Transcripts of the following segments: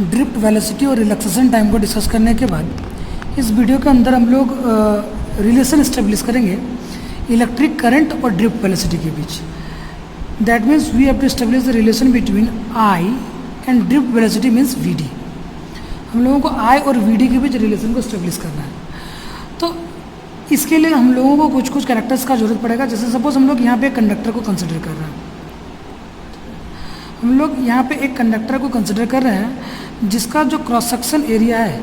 Drift velocity और relaxation time को discuss करने के बाद इस वीडियो के अंदर हम लोग रिलेशन इस्टेब्लिश करेंगे इलेक्ट्रिक करंट और ड्रिफ्ट वेलोसिटी के बीच। That means we have to establish the relation between I and drift velocity means v d. हम लोगों को आई और वी डी के बीच रिलेशन को इस्टेब्लिश करना है। तो इसके लिए हम लोगों को कुछ कुछ कैरेक्टर्स का जरूरत पड़ेगा। जैसे सपोज हम लोग यहाँ पे एक कंडक्टर को कंसिडर कर रहे हैं, हम लोग यहाँ पे एक कंडक्टर को कंसिडर कर रहे हैं जिसका जो क्रॉस सेक्शन एरिया है,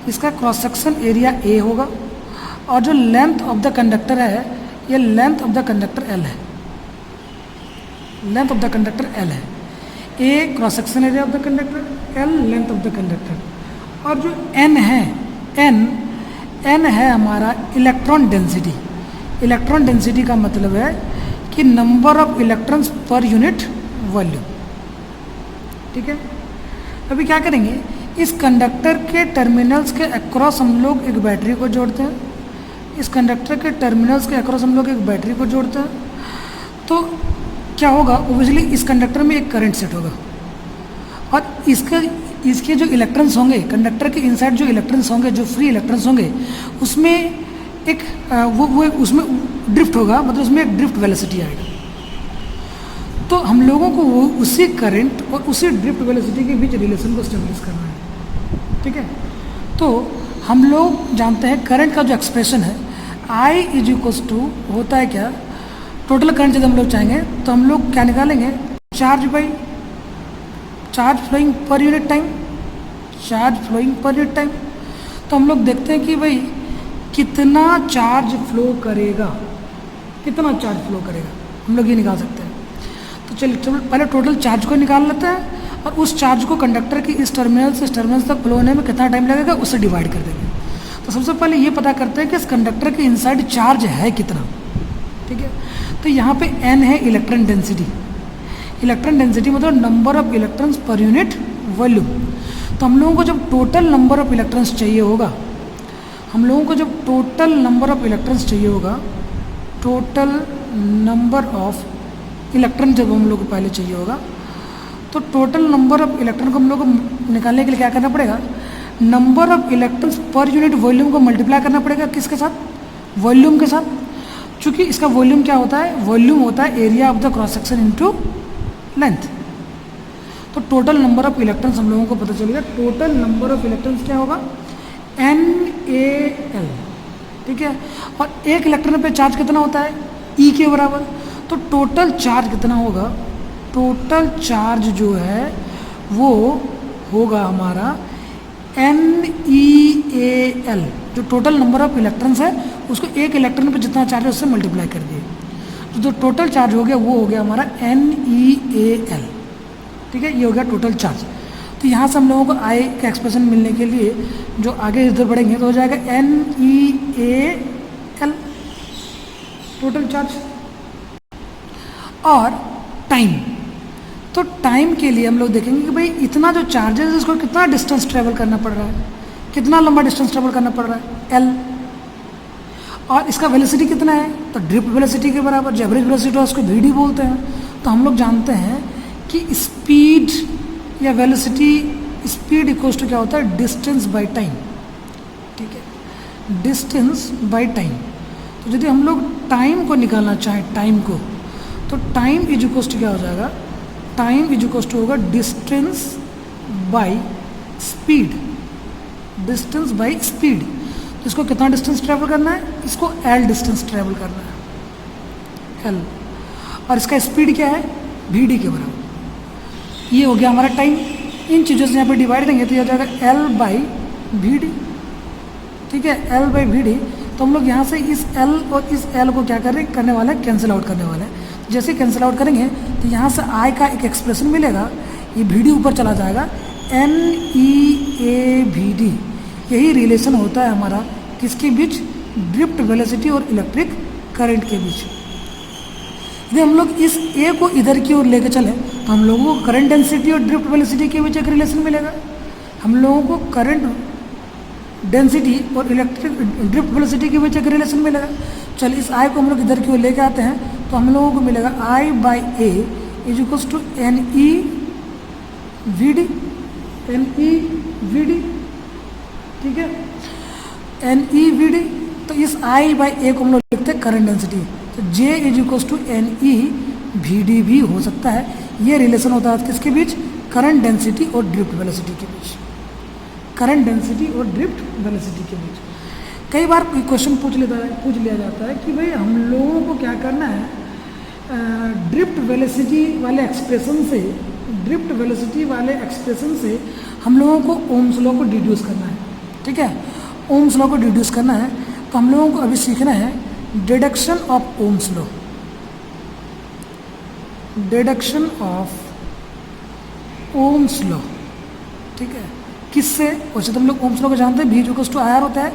इसका क्रॉस सेक्शन एरिया ए होगा और जो लेंथ ऑफ द कंडक्टर है ये length of the conductor l है, length of the conductor l है। A cross section area of the conductor, l length of the conductor. और जो एन है, एन है हमारा इलेक्ट्रॉन डेंसिटी। इलेक्ट्रॉन डेंसिटी का मतलब है कि number of electrons per unit volume. ठीक है, अभी क्या करेंगे, इस कंडक्टर के टर्मिनल्स के अक्रॉस हम लोग एक बैटरी को जोड़ते हैं। इस कंडक्टर के टर्मिनल्स के अक्रॉस हम लोग एक बैटरी को जोड़ते हैं। तो क्या होगा, ओबियसली इस कंडक्टर में एक करंट सेट होगा और इसके जो इलेक्ट्रॉन्स होंगे, कंडक्टर के इनसाइड जो इलेक्ट्रॉन्स होंगे, जो फ्री इलेक्ट्रॉन्स होंगे, उसमें एक वो उसमें ड्रिफ्ट होगा, मतलब उसमें एक ड्रिफ्ट वेलोसिटी आएगा। तो हम लोगों को वो उसी करंट और उसी ड्रिफ्ट वेलोसिटी के बीच रिलेशन को एस्टेब्लिश करना है। ठीक है, तो हम लोग जानते हैं करंट का जो एक्सप्रेशन है I इज इक्वल्स टू होता है क्या, टोटल करंट जब हम लोग चाहेंगे तो हम लोग क्या निकालेंगे, charge by charge flowing per unit time, charge flowing per unit time. तो हम लोग देखते हैं कि भाई कितना चार्ज फ्लो करेगा, कितना चार्ज फ्लो करेगा, हम लोग ये निकाल सकते हैं। तो चलिए पहले टोटल चार्ज को निकाल लेते हैं और उस चार्ज को कंडक्टर की इस टर्मिनल से इस टर्मिनल तक फ्लो होने में कितना टाइम लगेगा उससे डिवाइड कर देंगे। तो सबसे पहले ये पता करते हैं कि इस कंडक्टर के इनसाइड चार्ज है कितना। ठीक है, तो यहाँ पे n है इलेक्ट्रॉन डेंसिटी। इलेक्ट्रॉन डेंसिटी मतलब number of electrons per unit volume. तो हम लोगों को जब टोटल नंबर ऑफ इलेक्ट्रॉन्स चाहिए होगा, हम लोगों को जब टोटल नंबर ऑफ इलेक्ट्रॉन्स चाहिए होगा, टोटल नंबर ऑफ इलेक्ट्रॉन जब हम लोग को पहले चाहिए होगा, तो टोटल नंबर ऑफ इलेक्ट्रॉन को हम लोग को निकालने के लिए क्या करना पड़ेगा, number of electrons per unit volume को मल्टीप्लाई करना पड़ेगा। किसके साथ, वॉल्यूम के साथ। चूँकि इसका वॉल्यूम क्या होता है, वॉल्यूम होता है area of the cross section into length. तो टोटल नंबर ऑफ इलेक्ट्रॉन्स हम लोगों को पता चलेगा, टोटल नंबर ऑफ इलेक्ट्रॉन्स क्या होगा, NaL। ठीक है, और एक इलेक्ट्रॉन पे चार्ज कितना होता है, E के बराबर। तो टोटल चार्ज कितना होगा, टोटल चार्ज जो है वो होगा हमारा NeAL। जो टोटल नंबर ऑफ इलेक्ट्रॉन्स है उसको एक इलेक्ट्रॉन पे जितना चार्ज है उससे मल्टीप्लाई कर दिए, तो जो टोटल चार्ज हो गया वो हो गया हमारा NeAL। ठीक है, ये हो गया टोटल चार्ज। तो यहाँ से हम लोगों को I का एक्सप्रेशन मिलने के लिए जो आगे इधर बढ़ेंगे तो हो जाएगा NeAL टोटल चार्ज। और टाइम, तो टाइम के लिए हम लोग देखेंगे कि भाई इतना जो चार्ज है इसको कितना डिस्टेंस ट्रेवल करना पड़ रहा है, कितना लंबा डिस्टेंस ट्रेवल करना पड़ रहा है, L। और इसका वेलोसिटी कितना है, तो ड्रिफ्ट वेलोसिटी के बराबर, जो एवरेज वेलोसिटी है उसको VD बोलते हैं। तो हम लोग जानते हैं कि स्पीड या वेलोसिटी, स्पीड इक्वल्स टू क्या होता है, डिस्टेंस बाई टाइम। ठीक है, डिस्टेंस बाई टाइम। तो यदि हम लोग टाइम को निकालना चाहें, टाइम को, तो टाइम इज इक्वल्स टू क्या हो जाएगा, टाइम इज इक्वल्स टू होगा distance by speed, distance by speed. तो इसको कितना डिस्टेंस ट्रैवल करना है, इसको L डिस्टेंस ट्रैवल करना है, L। और इसका स्पीड क्या है, VD के बराबर। ये हो गया हमारा टाइम। इन चीज़ों से यहाँ पे डिवाइड देंगे तो ये हो जाएगा L बाई VD। ठीक है, L बाई VD। तो हम लोग यहाँ से इस L और इस L को क्या करने वाले हैं, कैंसिल आउट करने वाले हैं। जैसे कैंसिल आउट करेंगे तो यहाँ से I का एक एक्सप्रेशन मिलेगा, ये VD ऊपर चला जाएगा, NeAVD। यही रिलेशन होता है हमारा किसके बीच, ड्रिफ्ट वेलोसिटी और इलेक्ट्रिक करंट के बीच। यदि हम लोग इस A को इधर की ओर लेके चलें तो हम लोगों को करंट डेंसिटी और ड्रिफ्ट वेलोसिटी के बीच एक रिलेशन मिलेगा। हम लोगों को करंट डेंसिटी और इलेक्ट्रिक ड्रिफ्ट वेलोसिटी के बीच एक रिलेशन मिलेगा। चलिए इस I को हम लोग इधर की ओर लेके आते हैं तो हम लोगों को मिलेगा I by A is equals to NeVD। NEVD, ठीक है, NEVD। तो इस I/A को हम लोग लिखते हैं करंट डेंसिटी। तो J = NEVD भी हो सकता है। ये रिलेशन होता है किसके बीच? करंट डेंसिटी और ड्रिफ्ट वेलोसिटी के बीच, करंट डेंसिटी और ड्रिफ्ट वेलोसिटी के बीच। कई बार कोई क्वेश्चन पूछ लिया जाता है कि भाई हम लोगों को क्या करना है, ड्रिफ्ट वेलोसिटी वाले एक्सप्रेशन से हम लोगों को ओम्स लॉ को डिड्यूस करना है, ठीक है, ओम्स लॉ को डिड्यूस करना है। तो हम लोगों को अभी सीखना है deduction of Ohm's law, deduction of Ohm's law, ठीक है। किससे? वैसे तो हम लोग ओम्स लॉ को जानते हैं, V = IR होता है।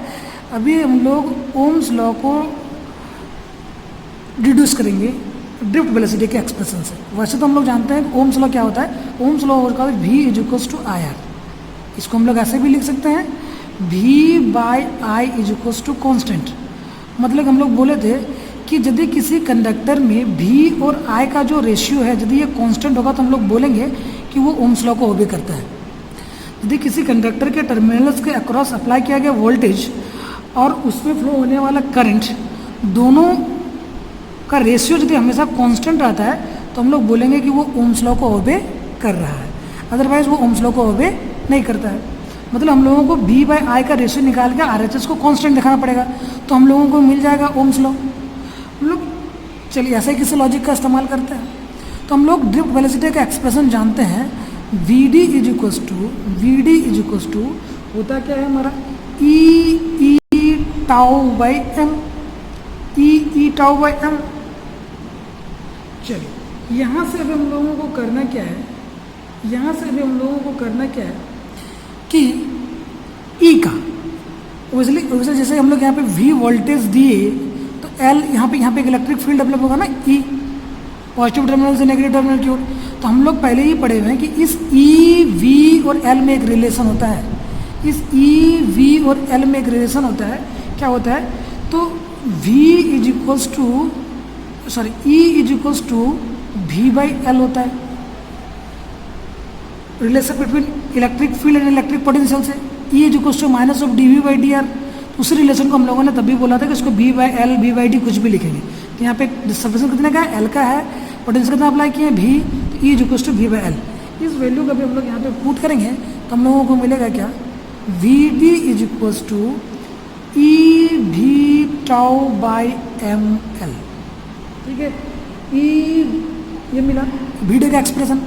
अभी हम लोग ओम्स लॉ को डिड्यूस करेंगे ड्रिफ्ट वेलोसिटी के एक्सप्रेशन से। वैसे तो हम लोग जानते हैं ओम्स लॉ क्या होता है, ओम्स लॉ होता है V = IR। इसको हम लोग ऐसे भी लिख सकते हैं V/I = कांस्टेंट। मतलब हम लोग बोले थे कि यदि किसी कंडक्टर में V और I का जो रेशियो है यदि ये कांस्टेंट होगा तो हम लोग बोलेंगे कि वो ओम्स लॉ को ओबे करता है। यदि किसी कंडक्टर के टर्मिनल्स के अक्रॉस अप्लाई किया गया वोल्टेज और उसमें फ्लो होने वाला करंट, दोनों का रेशियो यदि हमेशा कांस्टेंट रहता है तो हम लोग बोलेंगे कि वो ओम्स लॉ को ओबे कर रहा है, अदरवाइज वो ओम्स लॉ को ओबे नहीं करता है। मतलब हम लोगों को V/I का रेशियो निकाल के RHS को कांस्टेंट दिखाना पड़ेगा, तो हम लोगों को मिल जाएगा ओम्स लॉ। हम लोग चलिए ऐसे किसी लॉजिक का इस्तेमाल करते हैं। तो हम लोग ड्रिफ्ट वेलोसिटी का एक्सप्रेशन जानते हैं, VD होता क्या है हमारा, E/τ/m, E/τ/m। चलिए यहाँ से अभी हम लोगों को करना क्या है, कि E का वैसे जैसे हम लोग यहाँ पे V वोल्टेज दिए तो L यहाँ पे एक इलेक्ट्रिक फील्ड डेवलप होगा ना, E पॉजिटिव टर्मिनल से नेगेटिव टर्मिनल की ओर। तो हम लोग पहले ही पढ़े हुए हैं कि इस E, V और L में एक रिलेशन होता है, इस E, V और L में एक रिलेशन होता है। क्या होता है? तो E V/L होता है, relation between electric field and electric potential से। E -dV/dr। उसी रिलेशन को हम लोगों ने तभी बोला था कि उसको V/L, V/d कुछ भी लिखेंगे। तो यहाँ पे डिस्ट्रीब्यूशन कितने का है, L का है, पोटेंशियल कितना अप्लाई किए V, तो E V/L। इस वैल्यू का भी हम लोग यहाँ पे पुट करेंगे तो हम लोगों को मिलेगा क्या, VD EV/mL, ठीक है। E ये मिला VD का एक्सप्रेशन।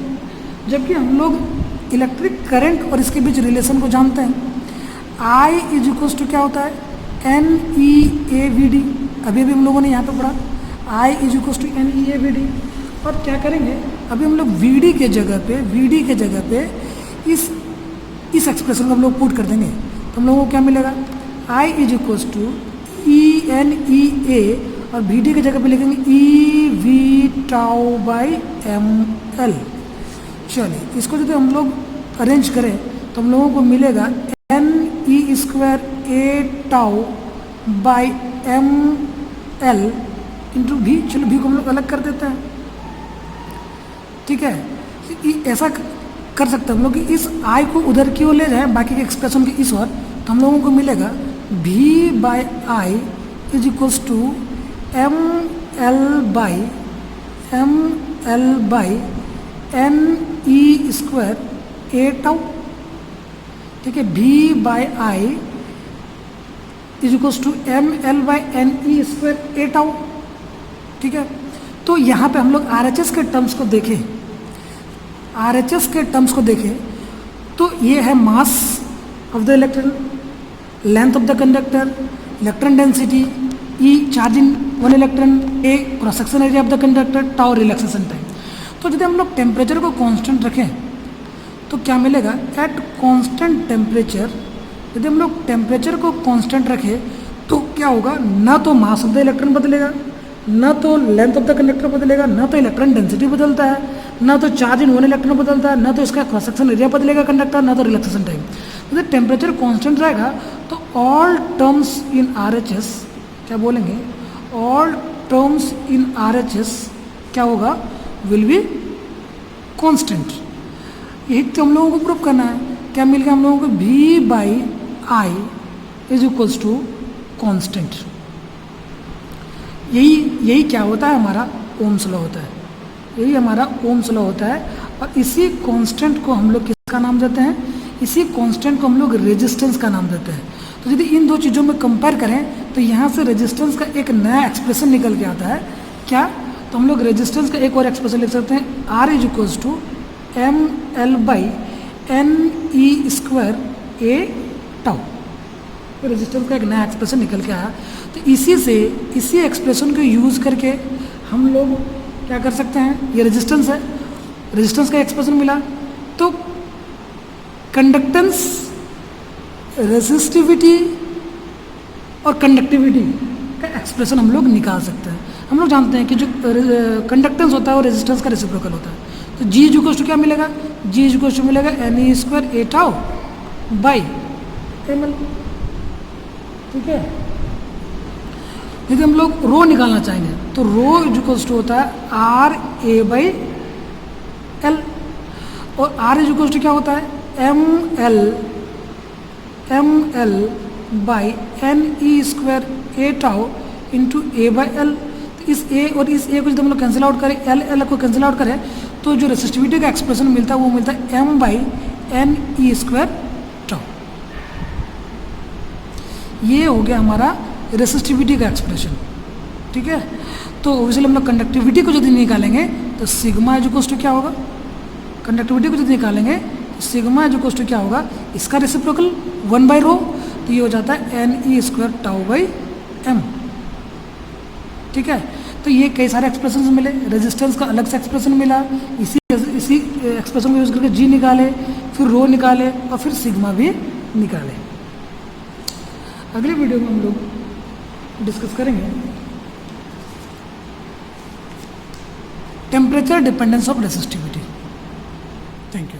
जबकि हम लोग इलेक्ट्रिक करंट और इसके बीच रिलेशन को जानते हैं, I क्या होता है, NEAVD। अभी हम लोगों ने यहाँ पे पढ़ा I NEAVD। और क्या करेंगे, अभी हम लोग VD के जगह पे इस एक्सप्रेशन को हम लोग पुट कर देंगे तो हम लोगों को क्या मिलेगा, I ENEA और VD की जगह पे लिखेंगे EV/mL। चलिए इसको यदि हम लोग अरेंज करें तो हम लोगों को मिलेगा NE²A/τ/mL इंटू V। चलो V को हम लोग अलग कर देते हैं, ठीक है। ऐसा कर सकते हैं हम लोग कि इस I को उधर की ओर ले जाए, बाकी के एक्सप्रेशन के इस ओर, तो हम लोगों को मिलेगा V/I =mL/NE²A/τ, ठीक है। V/I =mL/NE²A/τ, ठीक है। तो यहाँ पे हम लोग RHS के टर्म्स को देखें तो ये है mass of the electron, length of the conductor, electron density, E charge in one electron, A cross section area of the conductor, tau relaxation time. तो यदि हम लोग टेम्परेचर को कांस्टेंट रखें तो क्या मिलेगा, एट कांस्टेंट टेम्परेचर, यदि हम लोग टेम्परेचर को कांस्टेंट रखें तो क्या होगा, ना तो मास ऑफ द इलेक्ट्रॉन बदलेगा, ना तो लेंथ ऑफ द कंडक्टर बदलेगा, ना तो इलेक्ट्रॉन डेंसिटी बदलता है, ना तो चार्ज इन वन इलेक्ट्रॉन बदलता है, ना तो इसका क्रॉस सेक्शन एरिया बदलेगा कंडक्टर, ना तो रिलैक्सेशन टाइम। यदि टेम्परेचर कांस्टेंट रहेगा तो ऑल टर्म्स इन RHS, क्या बोलेंगे, ऑल टर्म्स इन RHS क्या होगा, विल बी कांस्टेंट। यही तो हम लोगों को प्रूव करना है क्या मिल गया हम लोगों को, V by I is equals to constant. यही क्या होता है, हमारा ओम्स लॉ होता है, यही हमारा ओम्स लॉ होता है। और इसी कांस्टेंट को हम लोग किसका नाम देते हैं, इसी कांस्टेंट को हम लोग रेजिस्टेंस का नाम देते हैं। तो यदि इन दो चीज़ों में कंपेयर करें तो यहाँ से रेजिस्टेंस का एक नया एक्सप्रेशन निकल के आता है। क्या, तो हम लोग रेजिस्टेंस का एक और एक्सप्रेशन लिख सकते हैं, R is equals to M L by N E square A tau. Resistance का एक नया एक्सप्रेशन निकल के आया। तो इसी एक्सप्रेशन को यूज़ करके हम लोग क्या कर सकते हैं, ये रेजिस्टेंस है, रेजिस्टेंस का एक्सप्रेशन मिला, तो कंडक्टेंस, रेसिस्टिविटी और कंडक्टिविटी का एक्सप्रेशन हम लोग निकाल सकते हैं। हम लोग जानते हैं कि जो कंडक्टेंस होता है वो रेजिस्टेंस का रेसिप्रोकल होता है। तो जी इज इक्वल्स टू क्या मिलेगा, जी इज इक्वल्स टू मिलेगा N E square A tau by M L. ठीक है, यदि हम लोग रो निकालना चाहेंगे तो रो इज इक्वल्स टू होता है आर ए बाई एल, और आर इज इक्वल्स टू क्या होता है, M L by N E square A tau into A by L. तो इस ए और इस ए को जब हम लोग कैंसिल आउट करें, एल को कैंसिल आउट करें, तो जो रेसिस्टिविटी का एक्सप्रेशन मिलता है वो मिलता है M by N E square tau. ये हो गया हमारा रेसिस्टिविटी का एक्सप्रेशन। ठीक है, तो ऑब्वियसली हम लोग कंडक्टिविटी को यदि निकालेंगे तो सिग्मा इज इक्वल्स टू क्या होगा, कंडक्टिविटी को यदि निकालेंगे तो सिग्मा इज इक्वल्स टू क्या होगा, इसका रेसिप्रोकल 1 बाई रो, तो ये हो जाता है N E square tau by M. ठीक है, तो ये कई सारे एक्सप्रेशन मिले, रेजिस्टेंस का अलग से एक्सप्रेशन मिला, इसी एक्सप्रेशन को यूज़ करके जी निकाले, फिर रो निकाले और फिर सिग्मा भी निकाले। अगले वीडियो में हम लोग डिस्कस करेंगे temperature dependence of resistivity. Thank you.